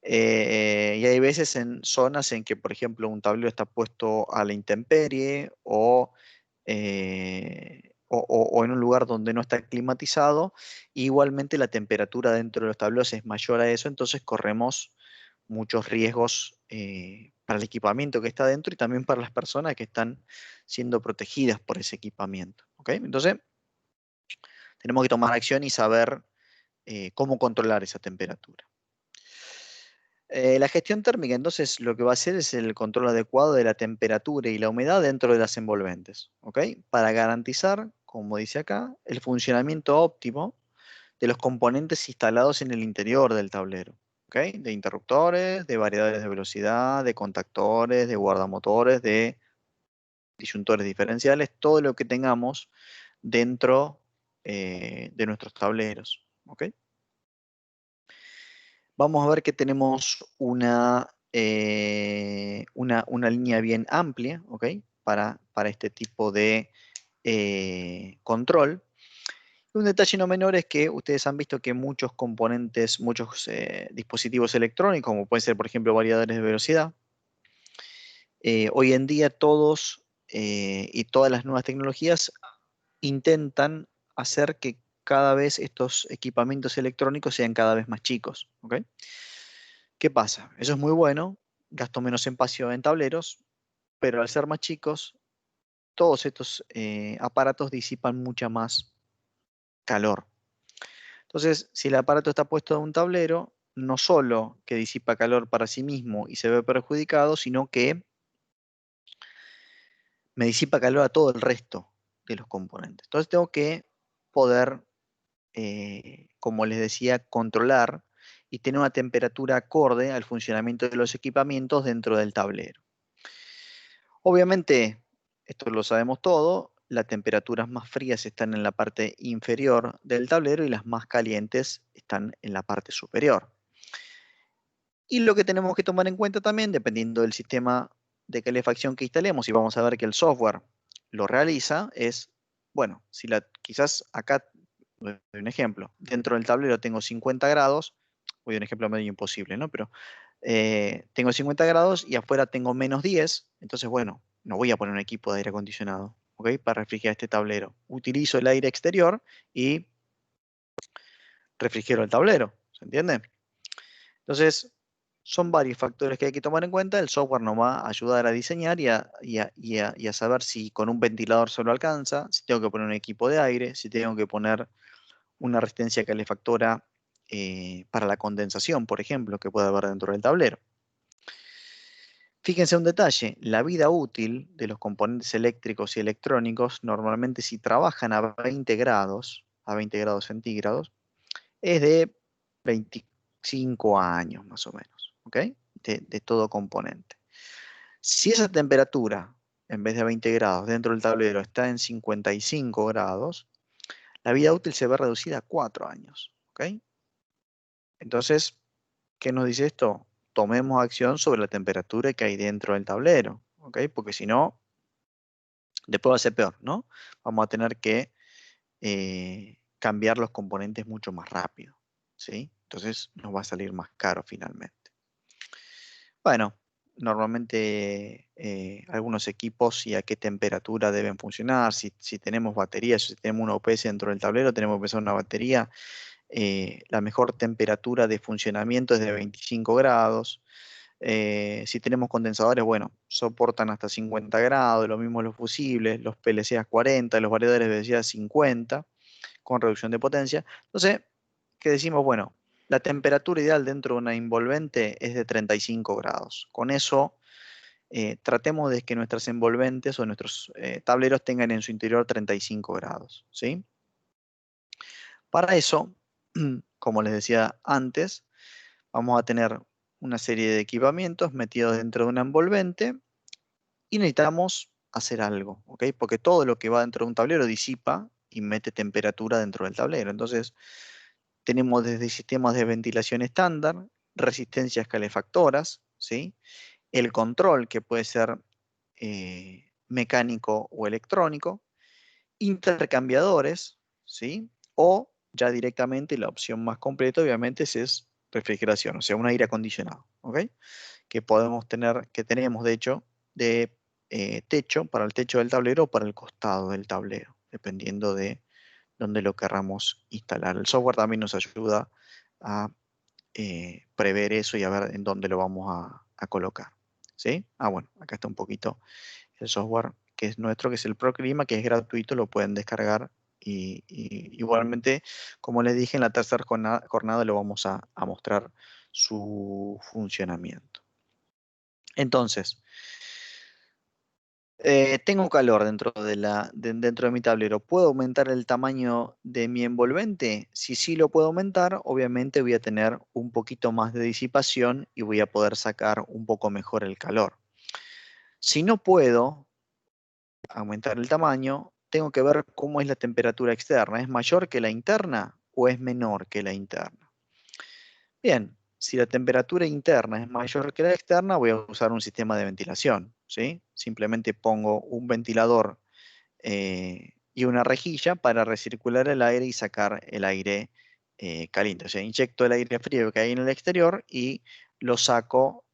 Y hay veces en zonas en que, por ejemplo, un tablero está puesto a la intemperie o en un lugar donde no está climatizado. Igualmente la temperatura dentro de los tableros es mayor a eso, entonces corremos muchos riesgos para el equipamiento que está dentro y también para las personas que están siendo protegidas por ese equipamiento, ¿ok? Entonces, tenemos que tomar acción y saber cómo controlar esa temperatura. La gestión térmica, entonces, lo que va a hacer es el control adecuado de la temperatura y la humedad dentro de las envolventes, ¿ok? Para garantizar, como dice acá, el funcionamiento óptimo de los componentes instalados en el interior del tablero, ¿ok? De interruptores, de variadores de velocidad, de contactores, de guardamotores, de disyuntores diferenciales, todo lo que tengamos dentro de nuestros tableros, ¿ok? Vamos a ver que tenemos una línea bien amplia, ¿ok? Para este tipo de control. Un detalle no menor es que ustedes han visto que muchos componentes, muchos dispositivos electrónicos, como pueden ser, por ejemplo, variadores de velocidad, hoy en día todos y todas las nuevas tecnologías intentan hacer que cada vez estos equipamientos electrónicos sean cada vez más chicos, ¿ok? ¿Qué pasa? Eso es muy bueno, gasto menos espacio en tableros, pero al ser más chicos, todos estos aparatos disipan mucha más calor. Entonces, si el aparato está puesto en un tablero, no solo que disipa calor para sí mismo y se ve perjudicado, sino que me disipa calor a todo el resto de los componentes. Entonces tengo que poder, como les decía, controlar y tener una temperatura acorde al funcionamiento de los equipamientos dentro del tablero. Obviamente, esto lo sabemos todo, las temperaturas más frías están en la parte inferior del tablero y las más calientes están en la parte superior. Y lo que tenemos que tomar en cuenta también, dependiendo del sistema de calefacción que instalemos, y vamos a ver que el software lo realiza, es, bueno, si quizás acá, doy un ejemplo, dentro del tablero tengo 50 grados, voy a un ejemplo medio imposible, ¿no? Pero tengo 50 grados y afuera tengo menos 10, entonces, bueno, no voy a poner un equipo de aire acondicionado, ¿ok? Para refrigerar este tablero. Utilizo el aire exterior y refrigero el tablero, ¿se entiende? Entonces, son varios factores que hay que tomar en cuenta. El software nos va a ayudar a diseñar y a saber si con un ventilador solo alcanza, si tengo que poner un equipo de aire, si tengo que poner una resistencia calefactora para la condensación, por ejemplo, que puede haber dentro del tablero. Fíjense un detalle, la vida útil de los componentes eléctricos y electrónicos, normalmente si trabajan a 20 grados centígrados, es de 25 años más o menos, ¿ok? De todo componente. Si esa temperatura, en vez de 20 grados dentro del tablero, está en 55 grados, la vida útil se ve reducida a 4 años, ¿ok? Entonces, ¿qué nos dice esto? Tomemos acción sobre la temperatura que hay dentro del tablero, ¿ok? Porque si no, después va a ser peor, ¿no? Vamos a tener que cambiar los componentes mucho más rápido, ¿sí? Entonces nos va a salir más caro finalmente. Bueno, normalmente algunos equipos y a qué temperatura deben funcionar, si tenemos baterías, si tenemos una OPS dentro del tablero, tenemos que pensar una batería, la mejor temperatura de funcionamiento es de 25 grados. Si tenemos condensadores, bueno, soportan hasta 50 grados, lo mismo los fusibles, los PLC a 40, los variadores de velocidad a 50, con reducción de potencia. Entonces, ¿qué decimos? Bueno, la temperatura ideal dentro de una envolvente es de 35 grados. Con eso, tratemos de que nuestras envolventes o nuestros tableros tengan en su interior 35 grados, ¿sí? Para eso, como les decía antes, vamos a tener una serie de equipamientos metidos dentro de una envolvente y necesitamos hacer algo, ¿ok? Porque todo lo que va dentro de un tablero disipa y mete temperatura dentro del tablero. Entonces, tenemos desde sistemas de ventilación estándar, resistencias calefactoras, ¿sí? El control, que puede ser mecánico o electrónico, intercambiadores, ¿sí? O ya directamente la opción más completa, obviamente, es refrigeración, o sea, un aire acondicionado, ¿ok? Que podemos tener, que tenemos de hecho, de techo, para el techo del tablero o para el costado del tablero, dependiendo de dónde lo querramos instalar. El software también nos ayuda a prever eso y a ver en dónde lo vamos a colocar, ¿sí? Ah, bueno, acá está un poquito el software que es nuestro, que es el ProClima, que es gratuito, lo pueden descargar y igualmente, como les dije, en la tercera jornada lo vamos a mostrar su funcionamiento. Entonces, tengo calor dentro de mi tablero. ¿Puedo aumentar el tamaño de mi envolvente? Si sí lo puedo aumentar, obviamente voy a tener un poquito más de disipación y voy a poder sacar un poco mejor el calor. Si no puedo aumentar el tamaño, tengo que ver cómo es la temperatura externa. ¿Es mayor que la interna o es menor que la interna? Bien, si la temperatura interna es mayor que la externa, voy a usar un sistema de ventilación, ¿sí? Simplemente pongo un ventilador y una rejilla para recircular el aire y sacar el aire caliente. O sea, inyecto el aire frío que hay en el exterior y lo saco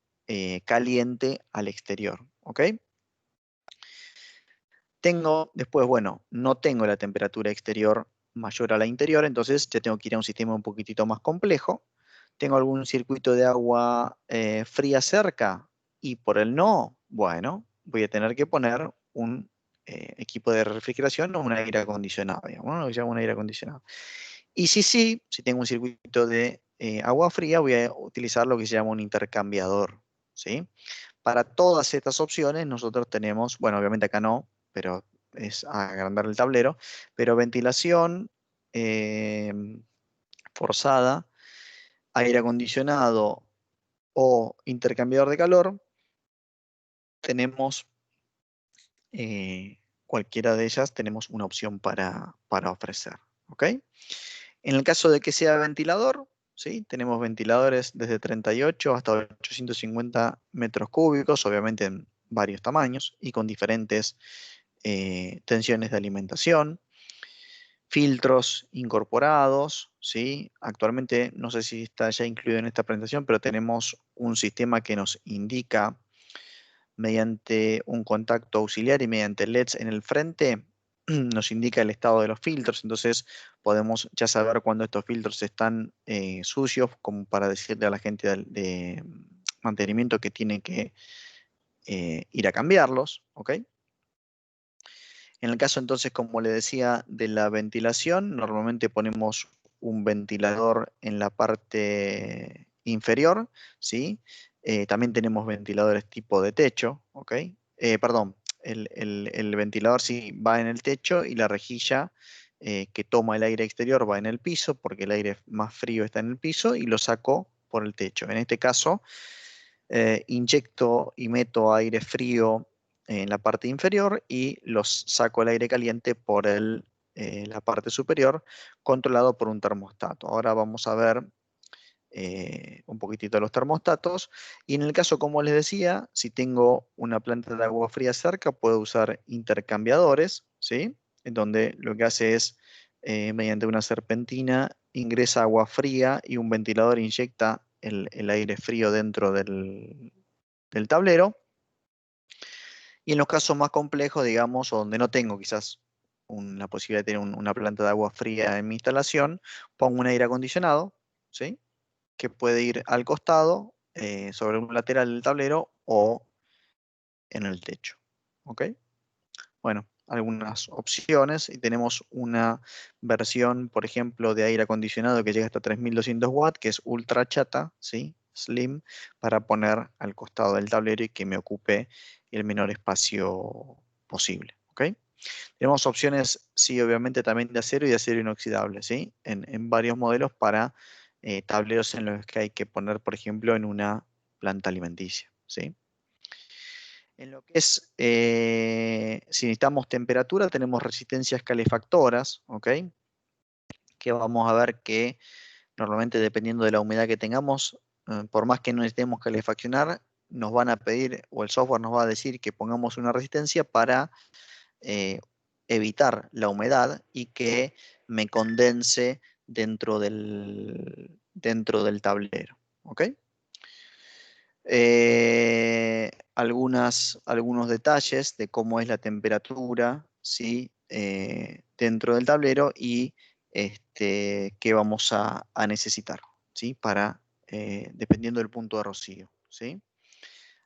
caliente al exterior, ¿ok? Tengo después, bueno, no tengo la temperatura exterior mayor a la interior, entonces ya tengo que ir a un sistema un poquitito más complejo. ¿Tengo algún circuito de agua fría cerca? Y por el no, bueno, voy a tener que poner un equipo de refrigeración o un aire acondicionado, digamos, ¿no? Lo que se llama un aire acondicionado. Y si tengo un circuito de agua fría, voy a utilizar lo que se llama un intercambiador, ¿sí? Para todas estas opciones nosotros tenemos, bueno, obviamente acá no, pero es agrandar el tablero, pero ventilación eh, forzada, aire acondicionado o intercambiador de calor, tenemos cualquiera de ellas, tenemos una opción para ofrecer, ¿ok? En el caso de que sea ventilador, ¿sí? Tenemos ventiladores desde 38 hasta 850 metros cúbicos, obviamente en varios tamaños y con diferentes tensiones de alimentación. Filtros incorporados, ¿sí? Actualmente, no sé si está ya incluido en esta presentación, pero tenemos un sistema que nos indica mediante un contacto auxiliar y mediante LEDs en el frente, nos indica el estado de los filtros, entonces podemos ya saber cuando estos filtros están sucios, como para decirle a la gente de mantenimiento que tiene que ir a cambiarlos, ¿ok? En el caso entonces, como le decía, de la ventilación, normalmente ponemos un ventilador en la parte inferior, ¿sí? También tenemos ventiladores tipo de techo, ¿ok? Perdón, el ventilador sí va en el techo y la rejilla que toma el aire exterior va en el piso, porque el aire más frío está en el piso y lo saco por el techo. En este caso, inyecto y meto aire frío en la parte inferior y los saco el aire caliente por la parte superior, controlado por un termostato. Ahora vamos a ver un poquitito los termostatos. Y en el caso, como les decía, si tengo una planta de agua fría cerca, puedo usar intercambiadores, ¿sí? En donde lo que hace es, mediante una serpentina, ingresa agua fría y un ventilador inyecta el aire frío dentro del tablero. Y en los casos más complejos, digamos, o donde no tengo quizás la posibilidad de tener una planta de agua fría en mi instalación, pongo un aire acondicionado, ¿sí? Que puede ir al costado, sobre un lateral del tablero o en el techo. ¿Ok? Bueno, algunas opciones y tenemos una versión, por ejemplo, de aire acondicionado que llega hasta 3200 watts, que es ultra chata, ¿sí? Slim, para poner al costado del tablero y que me ocupe el menor espacio posible. ¿Ok? Tenemos opciones, sí, obviamente también de acero inoxidable, ¿sí? En varios modelos para tableros en los que hay que poner, por ejemplo, en una planta alimenticia, ¿sí? En lo que es, si necesitamos temperatura, tenemos resistencias calefactoras, ¿ok? Que vamos a ver que normalmente dependiendo de la humedad que tengamos, por más que no necesitemos calefaccionar, nos van a pedir, o el software nos va a decir que pongamos una resistencia para eh, evitar la humedad y que me condense dentro del tablero. ¿Ok? Algunos detalles de cómo es la temperatura, ¿sí? Dentro del tablero y qué vamos a necesitar, ¿sí? Dependiendo del punto de rocío, ¿sí?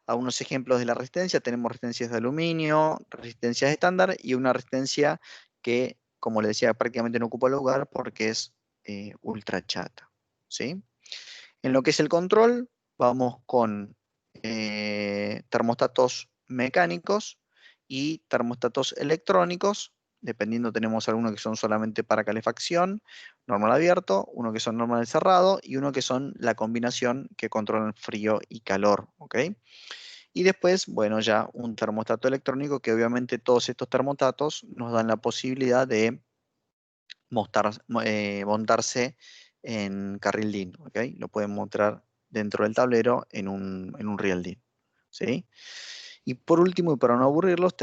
Algunos ejemplos de la resistencia, tenemos resistencias de aluminio, resistencias estándar y una resistencia que, como les decía, prácticamente no ocupa lugar porque es ultra chata, ¿sí? En lo que es el control, vamos con termostatos mecánicos y termostatos electrónicos. Dependiendo, tenemos algunos que son solamente para calefacción, normal abierto, uno que son normal cerrado y uno que son la combinación que controlan frío y calor. ¿Ok? Y después, bueno, ya un termostato electrónico que obviamente todos estos termostatos nos dan la posibilidad de montarse en carril DIN, ¿ok? Lo pueden montar dentro del tablero en un real DIN, ¿sí? Y por último, y para no aburrirlos,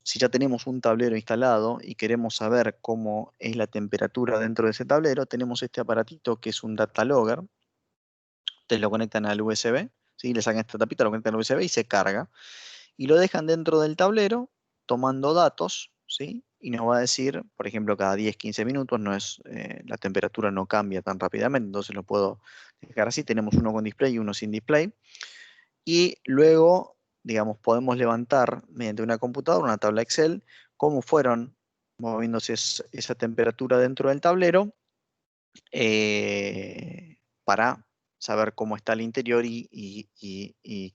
si ya tenemos un tablero instalado y queremos saber cómo es la temperatura dentro de ese tablero, tenemos este aparatito que es un data logger. Ustedes lo conectan al USB, ¿sí? Le sacan esta tapita, lo conectan al USB y se carga. Y lo dejan dentro del tablero tomando datos, ¿sí? Y nos va a decir, por ejemplo, cada 10, 15 minutos, la temperatura no cambia tan rápidamente, entonces lo puedo dejar así. Tenemos uno con display y uno sin display. Y luego, digamos, podemos levantar mediante una computadora, una tabla Excel, cómo fueron moviéndose esa temperatura dentro del tablero para saber cómo está el interior y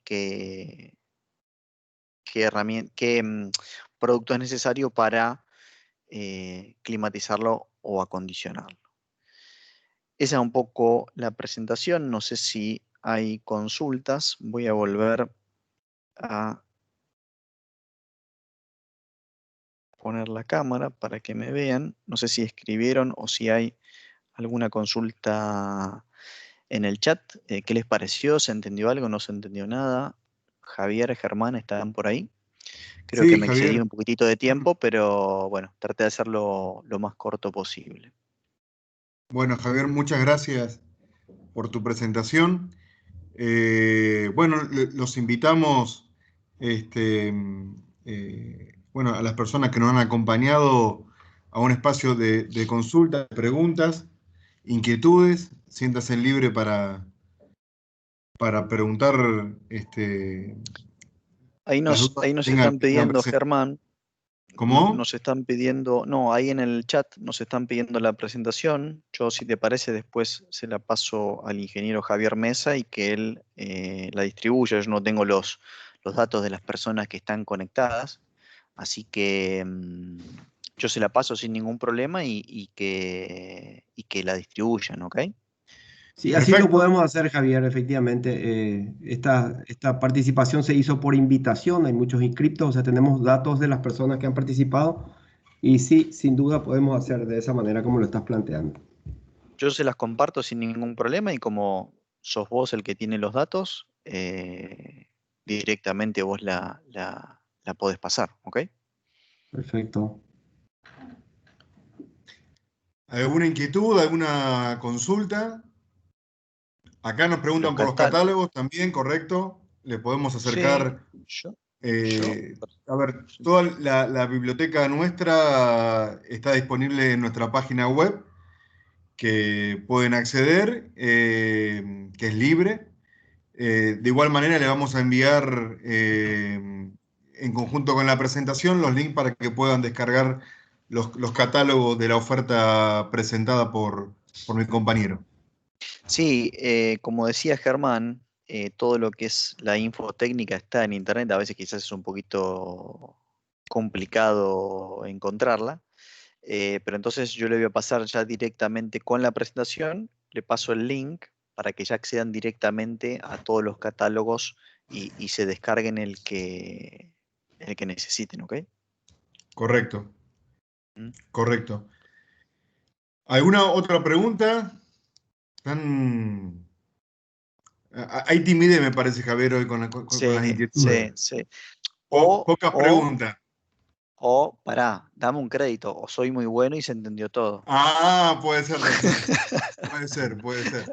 qué producto es necesario para climatizarlo o acondicionarlo. Esa es un poco la presentación. No sé si hay consultas. Voy a volver a poner la cámara para que me vean. No sé si escribieron o si hay alguna consulta en el chat. ¿Qué les pareció? ¿Se entendió algo? ¿No se entendió nada? Javier, Germán, ¿están por ahí? Creo que Sí, me excedí Javier. un poquitito de tiempo, pero bueno, traté de hacerlo lo más corto posible. Bueno, Javier, muchas gracias por tu presentación. Bueno, los invitamos, bueno, a las personas que nos han acompañado a un espacio de consultas, preguntas, inquietudes. Siéntase libre para preguntar Ahí las nos, dudas ahí que nos tengan, están que tengan pidiendo, presente. Germán, ¿Cómo? nos están pidiendo, no, ahí en el chat nos están pidiendo la presentación. Yo, si te parece, después se la paso al ingeniero Javier Mesa y que él la distribuya. Yo no tengo los datos de las personas que están conectadas, así que yo se la paso sin ningún problema y que la distribuyan, ¿ok? Sí, así lo Perfecto. podemos hacer, Javier, efectivamente. Esta participación se hizo por invitación, hay muchos inscriptos, o sea, tenemos datos de las personas que han participado y sí, sin duda podemos hacer de esa manera como lo estás planteando. Yo se las comparto sin ningún problema y como sos vos el que tiene los datos, directamente vos la podés pasar, ¿ok? Perfecto. ¿Alguna inquietud, alguna consulta? Acá nos Los preguntan por los catálogos, catálogos también, correcto. Le podemos sí, acercar. yo, A ver, toda la biblioteca nuestra está disponible en nuestra página web, que pueden acceder, que es libre. De igual manera, le vamos a enviar en conjunto con la presentación los links para que puedan descargar los catálogos de la oferta presentada por mi compañero. sí, como decía Germán, todo lo que es la info técnica está en internet, a veces quizás es un poquito complicado encontrarla. Pero entonces yo le voy a pasar ya directamente con la presentación, le paso el link para que ya accedan directamente a todos los catálogos y se descarguen el que necesiten, ¿ok? Correcto, ¿Mm? correcto. ¿Alguna otra pregunta? Están... Hay timidez, me parece, Javier, hoy con Sí, las inquietudes. sí, sí. O, Pocas o, preguntas. pará, dame un crédito, o soy muy bueno y se entendió todo. Ah, puede ser también. Puede ser, puede ser.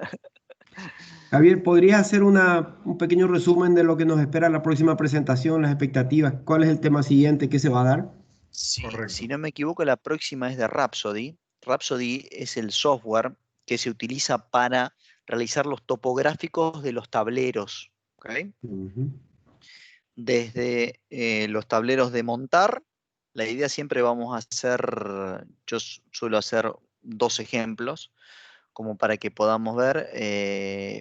Javier, ¿podrías hacer un pequeño resumen de lo que nos espera la próxima presentación, las expectativas? ¿Cuál es el tema siguiente que se va a dar? Sí, si Correcto. no me equivoco, la próxima es de Rhapsody. Rhapsody es el software que se utiliza para realizar los topográficos de los tableros, ¿ok? Ujú. Desde los tableros de montar, la idea siempre vamos a hacer, yo suelo hacer dos ejemplos, como para que podamos ver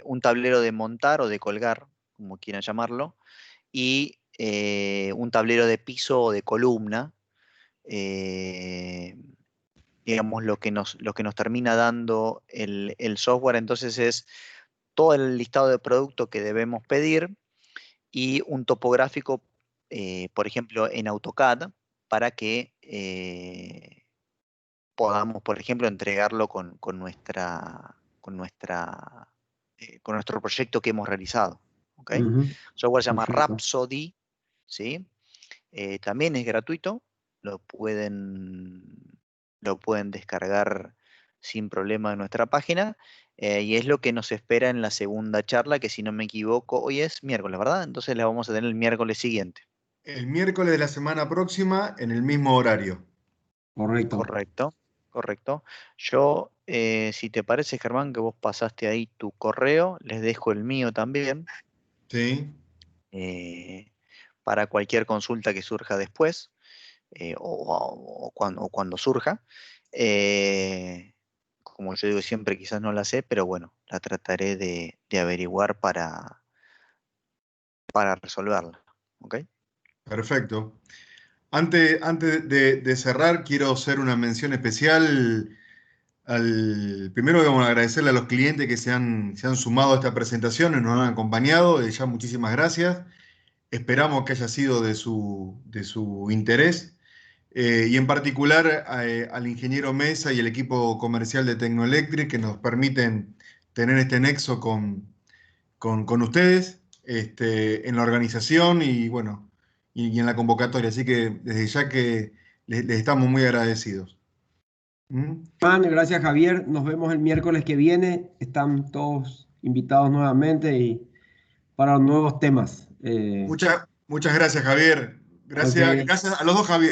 un tablero de montar o de colgar, como quieran llamarlo, y un tablero de piso o de columna. eh, digamos, lo que nos termina dando el software entonces es todo el listado de producto que debemos pedir y un topográfico, por ejemplo, en AutoCAD, para que podamos, por ejemplo, entregarlo con nuestro proyecto que hemos realizado. ¿Ok? Ujú. Software se llama Perfecto. Rhapsody, ¿sí? También es gratuito, lo pueden, lo pueden descargar sin problema en nuestra página. Y es lo que nos espera en la segunda charla, que si no me equivoco, hoy es miércoles, ¿verdad? Entonces la vamos a tener el miércoles siguiente. El miércoles de la semana próxima en el mismo horario. Correcto. Correcto, correcto. Yo, si te parece, Germán, que vos pasaste ahí tu correo, les dejo el mío también, ¿Sí? eh, para cualquier consulta que surja después. O cuando surja. Eh, como yo digo siempre, quizás no la sé, pero bueno, la trataré de averiguar para resolverla. ¿Ok? Perfecto. Antes de cerrar, quiero hacer una mención especial primero vamos a agradecerle a los clientes que se han sumado a esta presentación y nos han acompañado. Ya muchísimas gracias. Esperamos que haya sido de su interés. Y en particular al ingeniero Mesa y el equipo comercial de Tecnoelectric que nos permiten tener este nexo con ustedes en la organización y bueno, y en la convocatoria. Así que desde ya que les estamos muy agradecidos. ¿Mm? Gracias, Javier. Nos vemos el miércoles que viene. Están todos invitados nuevamente y para nuevos temas. Muchas gracias, Javier. Ok. Gracias a los dos, Javier.